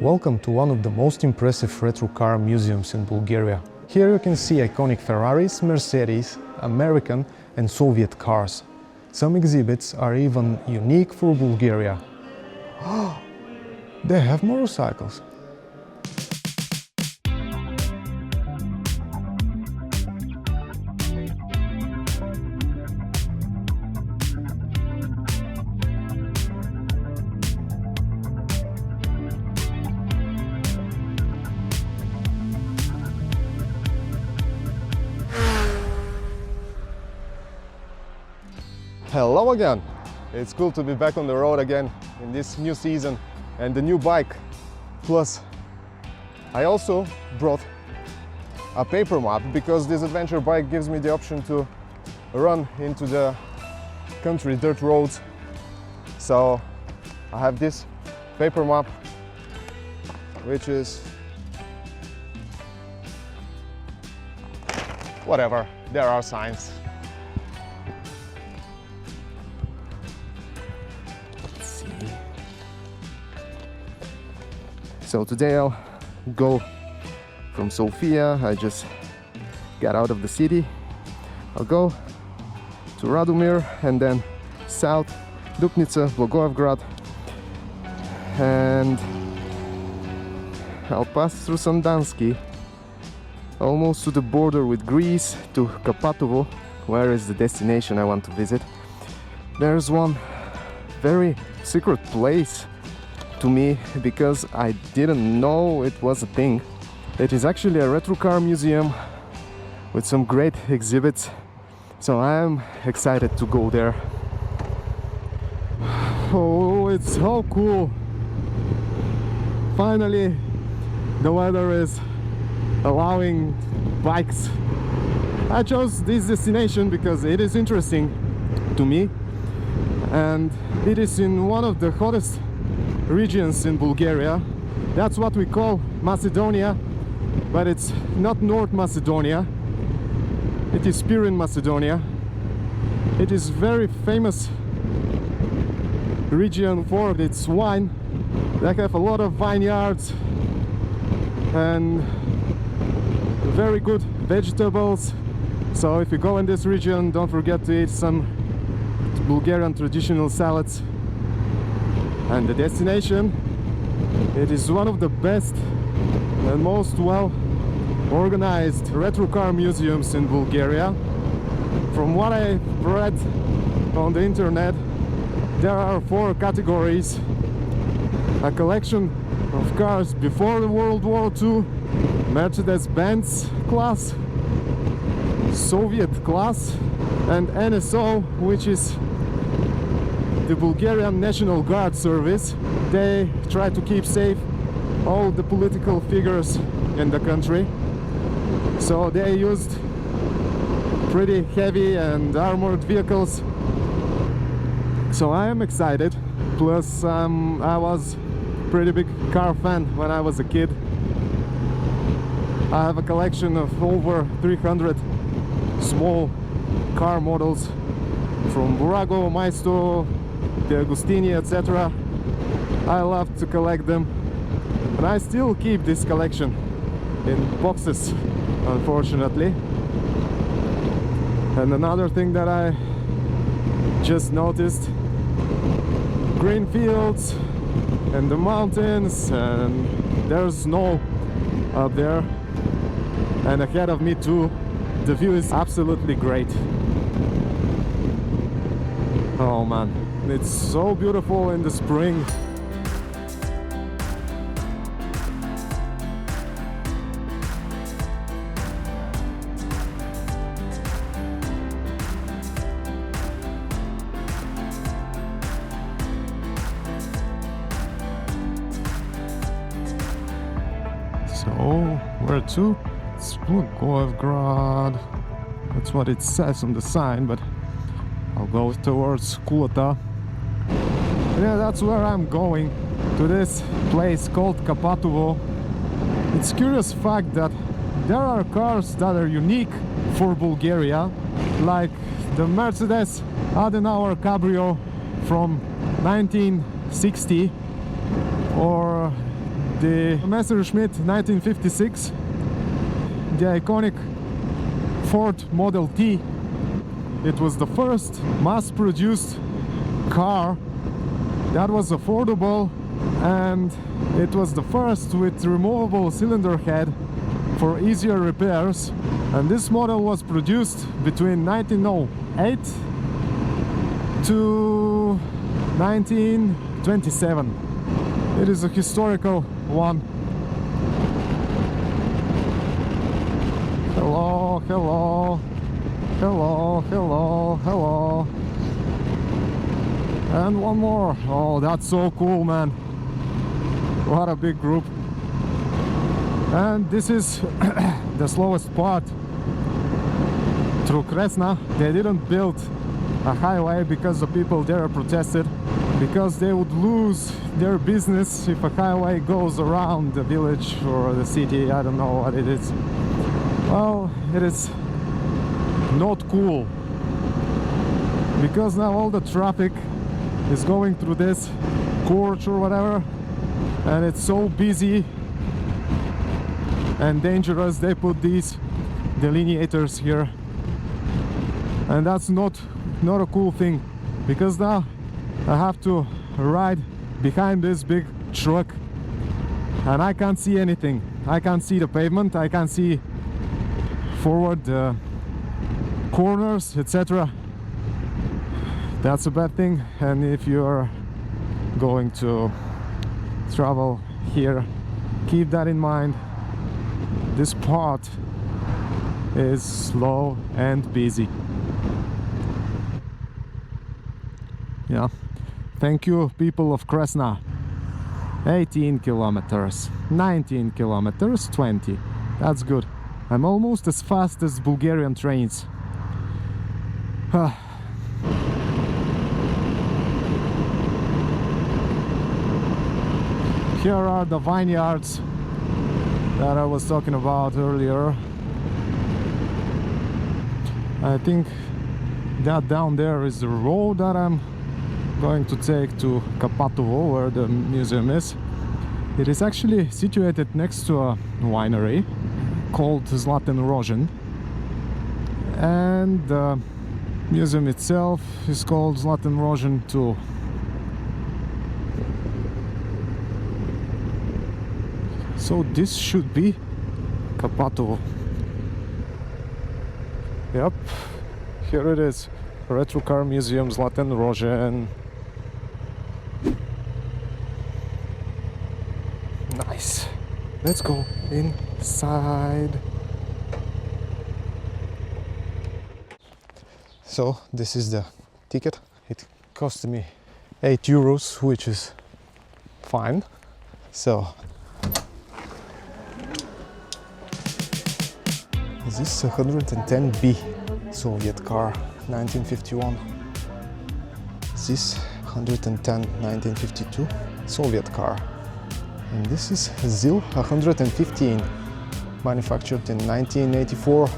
Welcome to one of the most impressive retro car museums in Bulgaria. Here you can see iconic Ferraris, Mercedes, American and Soviet cars. Some exhibits are even unique for Bulgaria. They have motorcycles. Hello again! It's cool to be back on the road again in this new season and the new bike. Plus, I also brought a paper map because this adventure bike gives me the option to run into the country dirt roads. So I have this paper map, which is whatever, there are signs. So today I'll go from Sofia. I just got out of the city. I'll go to Radomir and then south, Dupnica, Blagoevgrad, and I'll pass through Sandansky, almost to the border with Greece, to Kapatovo, where is the destination I want to visit. There's one very secret place to me because I didn't know it was a thing. It is actually a retro car museum with some great exhibits, so I am excited to go there. Oh, it's so cool! Finally, the weather is allowing bikes. I chose this destination because it is interesting to me, and it is in one of the hottest regions in Bulgaria. That's what we call Macedonia, but it's not North Macedonia. It is Pirin Macedonia. It is very famous region for its wine. They have a lot of vineyards and very good vegetables. So if you go in this region, don't forget to eat some Bulgarian traditional salads. And the destination, it is one of the best and most well organized retro car museums in Bulgaria. From what I've read on the internet, there are 4 categories: a collection of cars before World War II, Mercedes-Benz class, Soviet class, and NSO, which is the Bulgarian National Guard service. They try to keep safe all the political figures in the country, so they used pretty heavy and armored vehicles. So I am excited. Plus I was a pretty big car fan when I was a kid. I have a collection of over 300 small car models from Burago, Maisto, the Agustini, etc. I love to collect them, and I still keep this collection in boxes, unfortunately. And another thing that I just noticed, green fields and the mountains, and there's snow up there, and ahead of me too. The view is absolutely great. Oh man, it's so beautiful in the spring. So, where to? It's Blagoevgrad. That's what it says on the sign, but I'll go towards Kulata. Yeah, that's where I'm going, to this place called Kapatovo. It's curious fact that there are cars that are unique for Bulgaria, like the Mercedes Adenauer Cabrio from 1960, or the Messerschmitt 1956, the iconic Ford Model T. It was the first mass-produced car that was affordable, and it was the first with removable cylinder head for easier repairs. And this model was produced between 1908 to 1927. It is a historical one. Hello, hello, hello, hello, hello. And one more. Oh, that's so cool, man. What a big group. And this is the slowest part through Kresna. They didn't build a highway because the people there protested, because they would lose their business if a highway goes around the village or the city. I don't know what it is. Well, it is not cool, because now all the traffic is going through this gorge or whatever, and it's so busy and dangerous. They put these delineators here, and that's not a cool thing, because now I have to ride behind this big truck and I can't see anything. I can't see the pavement, I can't see forward corners, etc. That's a bad thing. And if you're going to travel here, keep that in mind. This part is slow and busy. Yeah, thank you, people of Kresna. 18 kilometers, 19 kilometers, 20. That's good. I'm almost as fast as Bulgarian trains. Here are the vineyards that I was talking about earlier. I think that down there is the road that I'm going to take to Kapatovo, where the museum is. It is actually situated next to a winery called Zlaten Rozhen, and the museum itself is called Zlaten Rozhen too. So this should be Kapatovo. Yep, here it is. Retro Car Museum, Zlaten Rozhen. Nice. Let's go inside. So this is the ticket. It cost me 8 euros, which is fine. So this is 110B Soviet car, 1951. This 110 1952 Soviet car. And this is ZIL 115, manufactured in 1984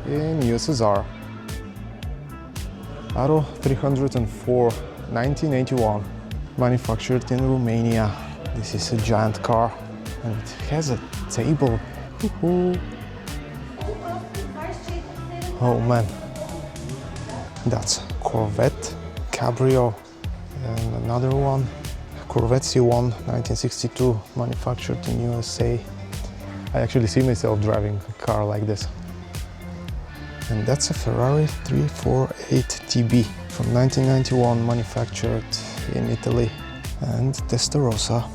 in USSR. Aro 304, 1981, manufactured in Romania. This is a giant car, and it has a table. Oh man, that's Corvette Cabrio, and another one, Corvette C1, 1962, manufactured in USA. I actually see myself driving a car like this. And that's a Ferrari 348 TB from 1991, manufactured in Italy. And Testarossa.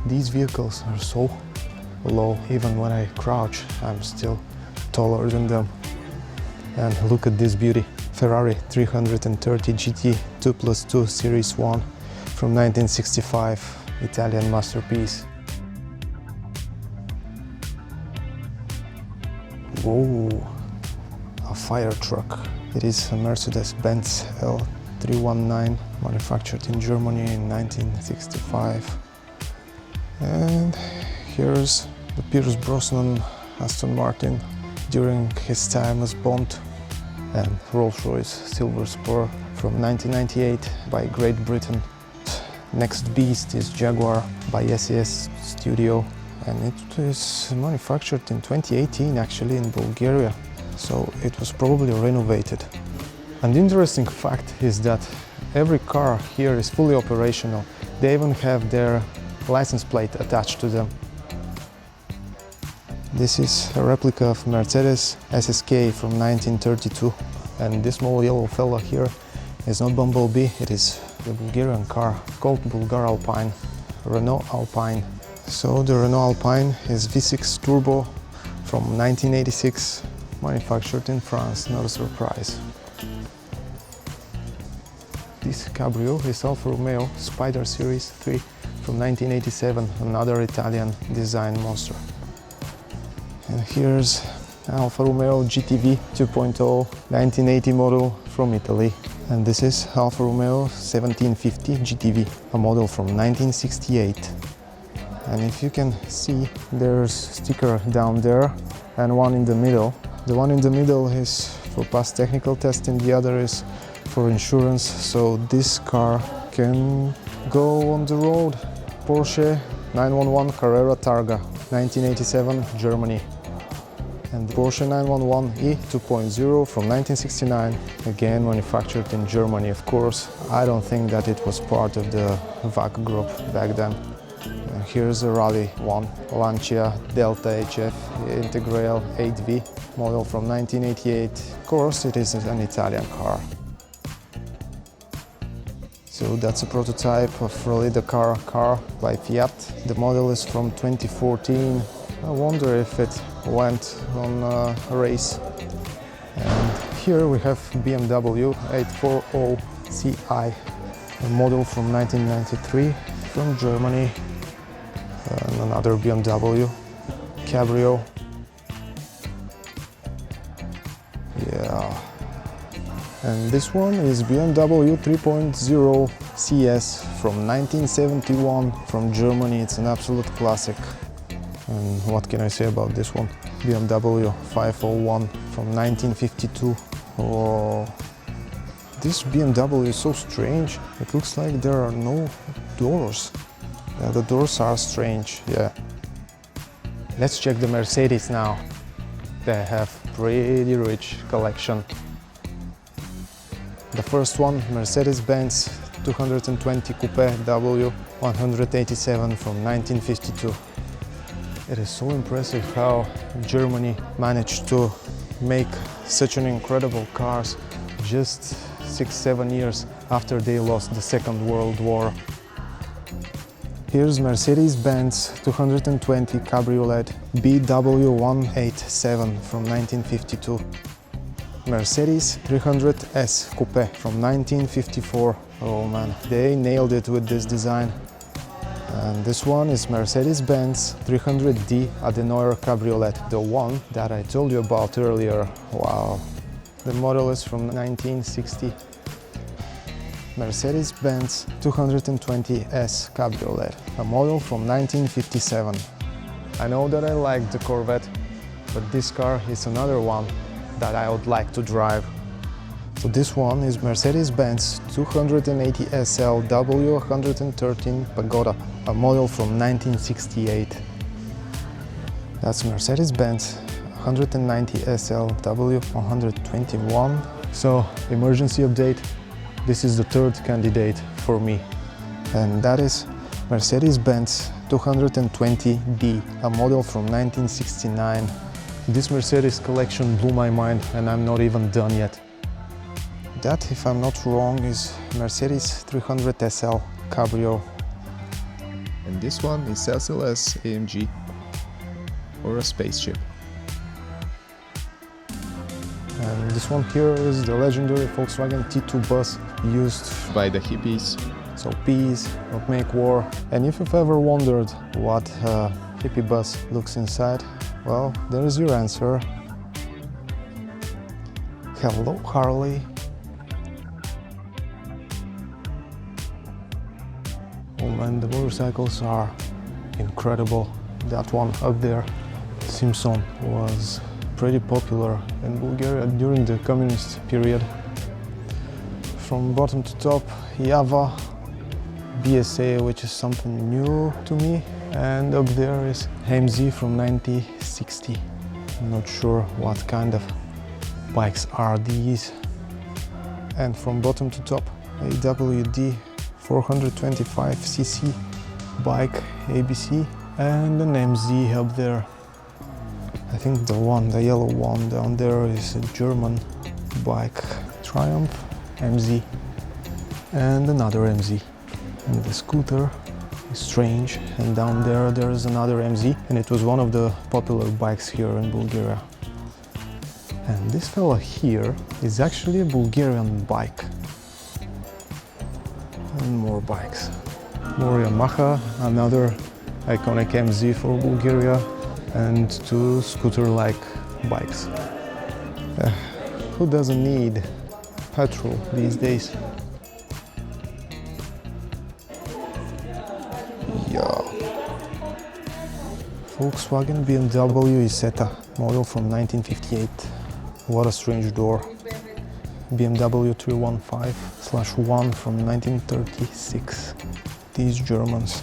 These vehicles are so low, even when I crouch, I'm still taller than them. And look at this beauty. Ferrari 330 GT 2+2 Series 1 from 1965, Italian masterpiece. Whoa, a fire truck. It is a Mercedes-Benz L319, manufactured in Germany in 1965. And here's the Pierce Brosnan Aston Martin during his time as Bond, and Rolls-Royce Silver Spur from 1998 by Great Britain. Next beast is Jaguar by SES Studio, and it is manufactured in 2018 actually in Bulgaria, so it was probably renovated. And the interesting fact is that every car here is fully operational. They even have their license plate attached to them. This is a replica of Mercedes SSK from 1932, and this small yellow fella here is not Bumblebee, it is the Bulgarian car called Bulgar Alpine, Renault Alpine. So the Renault Alpine is V6 turbo from 1986, manufactured in France, not a surprise. This Cabrio is Alfa Romeo Spider Series 3 from 1987, another Italian design monster. And here's Alfa Romeo GTV 2.0 1980 model from Italy. And this is Alfa Romeo 1750 GTV, a model from 1968. And if you can see, there's a sticker down there and one in the middle. The one in the middle is for past technical test and the other is for insurance, so this car can go on the road. Porsche 911 Carrera Targa, 1987, Germany. And the Porsche 911e 2.0 from 1969, again manufactured in Germany, of course. I don't think that it was part of the VAC group back then. And here's a Rally 1 Lancia Delta HF Integrail 8V, model from 1988. Of course, it is an Italian car. So that's a prototype of Rally Dakar car by Fiat. The model is from 2014. I wonder if it went on a race. And here we have BMW 840 Ci, a model from 1993 from Germany. And another BMW Cabrio. Yeah. And this one is BMW 3.0 CS from 1971 from Germany. It's an absolute classic. And what can I say about this one? BMW 501 from 1952. Oh, this BMW is so strange. It looks like there are no doors. Yeah, the doors are strange, yeah. Let's check the Mercedes now. They have pretty rich collection. The first one, Mercedes-Benz 220 Coupe W187 from 1952. It is so impressive how Germany managed to make such an incredible cars just 6-7 years after they lost the Second World War. Here's Mercedes-Benz 220 Cabriolet BW187 from 1952. Mercedes 300S Coupe from 1954. Oh man, they nailed it with this design. And this one is Mercedes-Benz 300D Adenauer Cabriolet, the one that I told you about earlier. Wow. The model is from 1960. Mercedes-Benz 220S Cabriolet, a model from 1957. I know that I like the Corvette, but this car is another one that I would like to drive. So this one is Mercedes-Benz 280 SL W113 Pagoda, a model from 1968. That's Mercedes-Benz 190 SL W121. So, emergency update. This is the third candidate for me, and that is Mercedes-Benz 220D, a model from 1969. This Mercedes collection blew my mind, and I'm not even done yet. That, if I'm not wrong, is Mercedes 300 SL Cabrio. And this one is SLS AMG, or a spaceship. And this one here is the legendary Volkswagen T2 bus used by the hippies. So peace, not make war. And if you've ever wondered what a hippie bus looks inside, well, there is your answer. Hello, Harley. Oh man, the motorcycles are incredible. That one up there, Simpson, was pretty popular in Bulgaria during the communist period. From bottom to top, Java, BSA, which is something new to me. And up there is MZ from 1960. I'm not sure what kind of bikes are these. And from bottom to top, a WD 425cc bike ABC, and an MZ up there. I think the yellow one down there is a German bike, Triumph MZ, and another MZ. And the scooter is strange, and down there is another MZ, and it was one of the popular bikes here in Bulgaria. And this fella here is actually a Bulgarian bike. And more bikes. More Yamaha, another iconic MZ for Bulgaria, and two scooter-like bikes. Who doesn't need petrol these days? Yeah. Volkswagen BMW Isetta, model from 1958. What a strange door. BMW 315/1 from 1936. These Germans.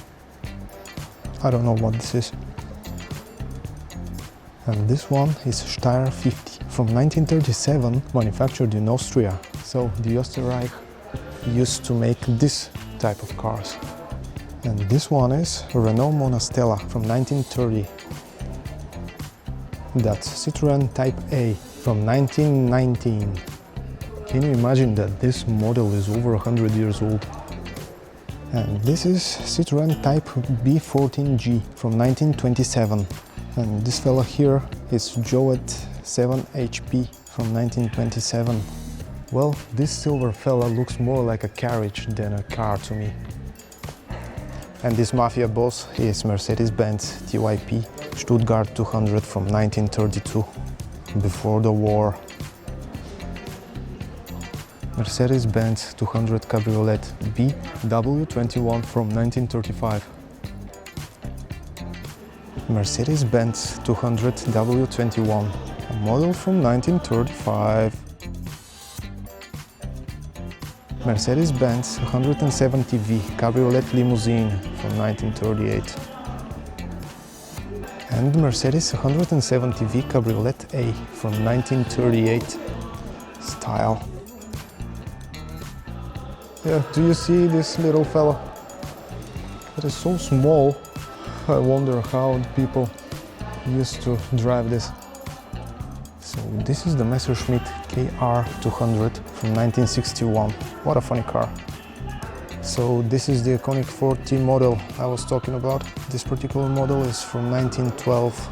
I don't know what this is. And this one is Steyr 50 from 1937, manufactured in Austria. So the Österreich used to make this type of cars. And this one is Renault Monastella from 1930. That's Citroën Type A from 1919. Can you imagine that this model is over 100 years old? And this is Citroën Type B14G from 1927. And this fella here is Joet 7HP from 1927. Well, this silver fella looks more like a carriage than a car to me. And this mafia boss is Mercedes-Benz TYP Stuttgart 200 from 1932, before the war. Mercedes-Benz 200 Cabriolet BW21 from 1935. Mercedes-Benz 200 W21, a model from 1935. Mercedes-Benz 170V Cabriolet Limousine from 1938. And Mercedes 170V Cabriolet A from 1938 style. Yeah, do you see this little fella? It is so small. I wonder how people used to drive this. So this is the Messerschmitt KR200 from 1961. What a funny car. So this is the iconic 4T model I was talking about. This particular model is from 1912.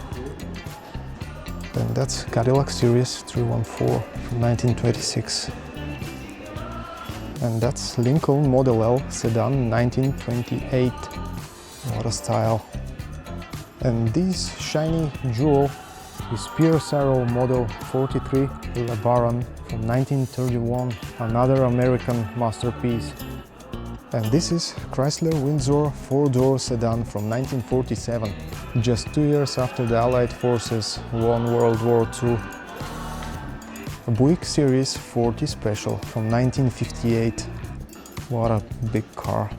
And that's Cadillac Series 314 from 1926. And that's Lincoln Model L sedan 1928. What a style. And this shiny jewel is Pierce Arrow Model 43 LeBaron from 1931, another American masterpiece. And this is Chrysler Windsor 4-door sedan from 1947, just 2 years after the Allied forces won World War II. A Buick Series 40 Special from 1958. What a big car.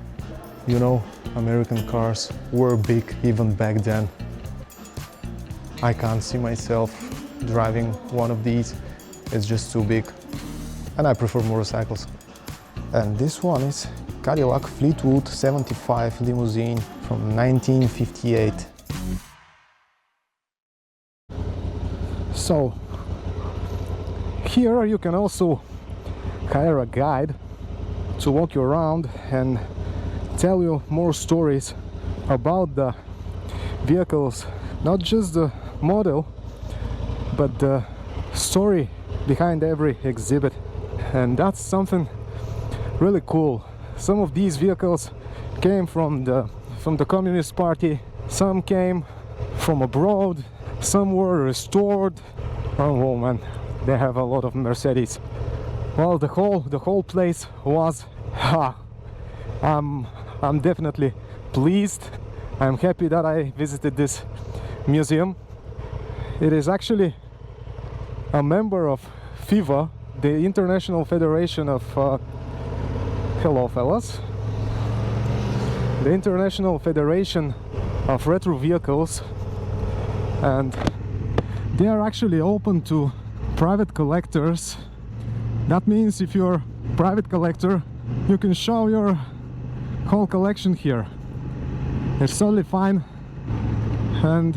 You know, American cars were big even back then. I can't see myself driving one of these. It's just too big. And I prefer motorcycles. And this one is Cadillac Fleetwood 75 limousine from 1958. So here you can also hire a guide to walk you around and tell you more stories about the vehicles, not just the model, but the story behind every exhibit. And that's something really cool. Some of these vehicles came from the Communist Party, some came from abroad, some were restored. Oh man, they have a lot of Mercedes. Well, the whole place was I'm definitely pleased. I'm happy that I visited this museum. It is actually a member of FIVA, the International Federation of hello fellas. the International Federation of Retro Vehicles, and they are actually open to private collectors. That means if you're a private collector, you can show your whole collection here. It's totally fine. And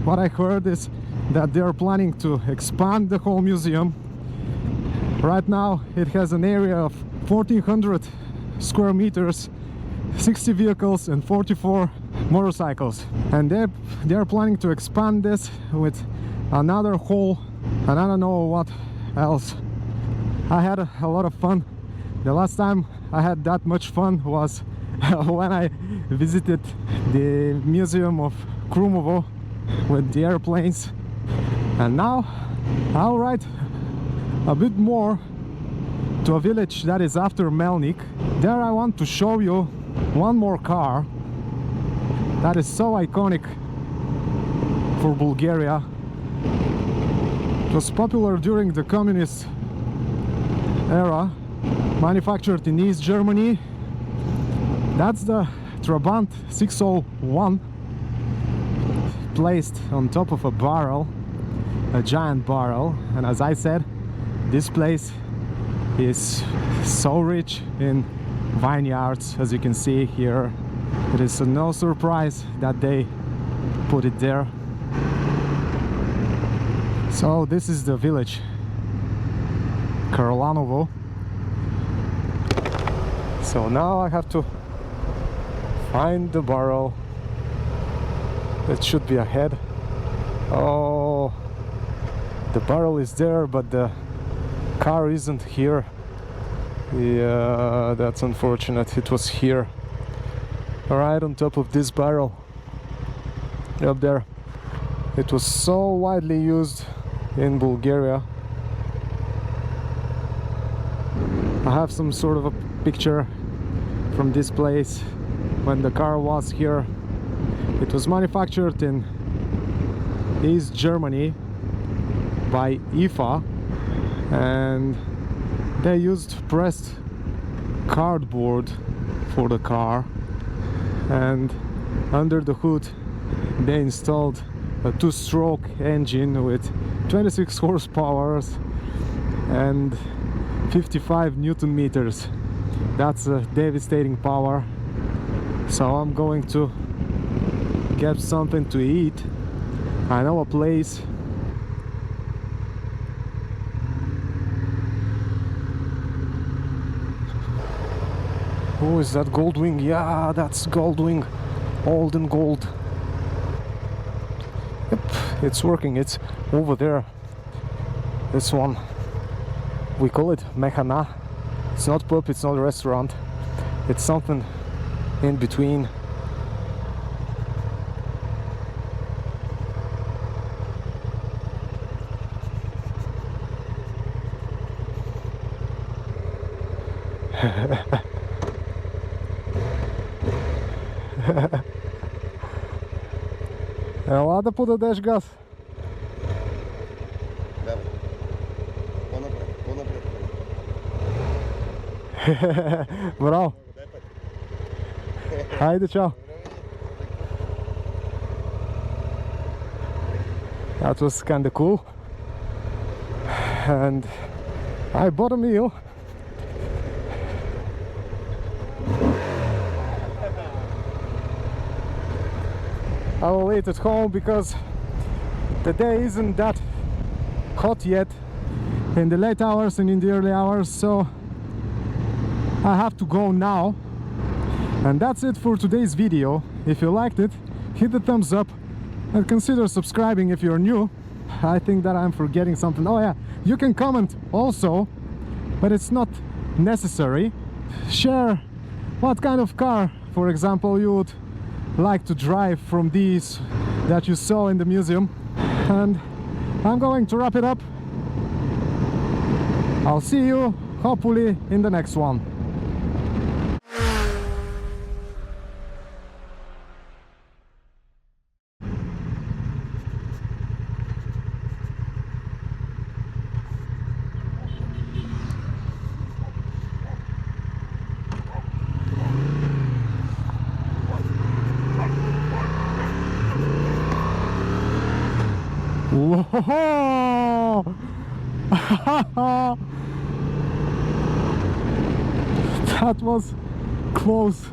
what I heard is that they're planning to expand the whole museum. Right now it has an area of 1400 square meters, 60 vehicles and 44 motorcycles, and they're planning to expand this with another hall, and I don't know what else. I had a lot of fun. The last time I had that much fun was when I visited the museum of Karlanovo with the airplanes, and now I'll ride a bit more to a village that is after Melnik. There I want to show you one more car that is so iconic for Bulgaria. It was popular during the communist era, manufactured in East Germany. That's the Trabant 601, placed on top of a barrel, a giant barrel. And as I said, this place is so rich in vineyards, as you can see here. It is no surprise that they put it there. So this is the village, Karlanovo. So now I have to find the barrel. It should be ahead. Oh, the barrel is there, but the car isn't here. Yeah, that's unfortunate. It was here, right on top of this barrel, up there. It was so widely used in Bulgaria. I have some sort of a picture from this place when the car was here. It was manufactured in East Germany by IFA, and they used pressed cardboard for the car, and under the hood they installed a two-stroke engine with 26 horsepower and 55 Newton meters. That's a devastating power. So I'm going to get something to eat. I know a place. Oh, is that Goldwing? Yeah, that's Goldwing. Old and gold. Yep, it's working. It's over there. This one. We call it Mechana. It's not pub, it's not a restaurant. It's something in between. Ела да подадеш газ. Давай. По-напред, по-напред. Браво. Дай път. Хайде, чао. That was kind of cool. And I bought a meal. I will eat at home because the day isn't that hot yet in the late hours and in the early hours, so I have to go now. And that's it for today's video. If you liked it, hit the thumbs up and consider subscribing if you're new. I think that I'm forgetting something. Oh yeah, you can comment also, but it's not necessary. Share what kind of car, for example, you would like to drive from these that you saw in the museum. And I'm going to wrap it up. I'll see you hopefully in the next one. Whoa! That was close.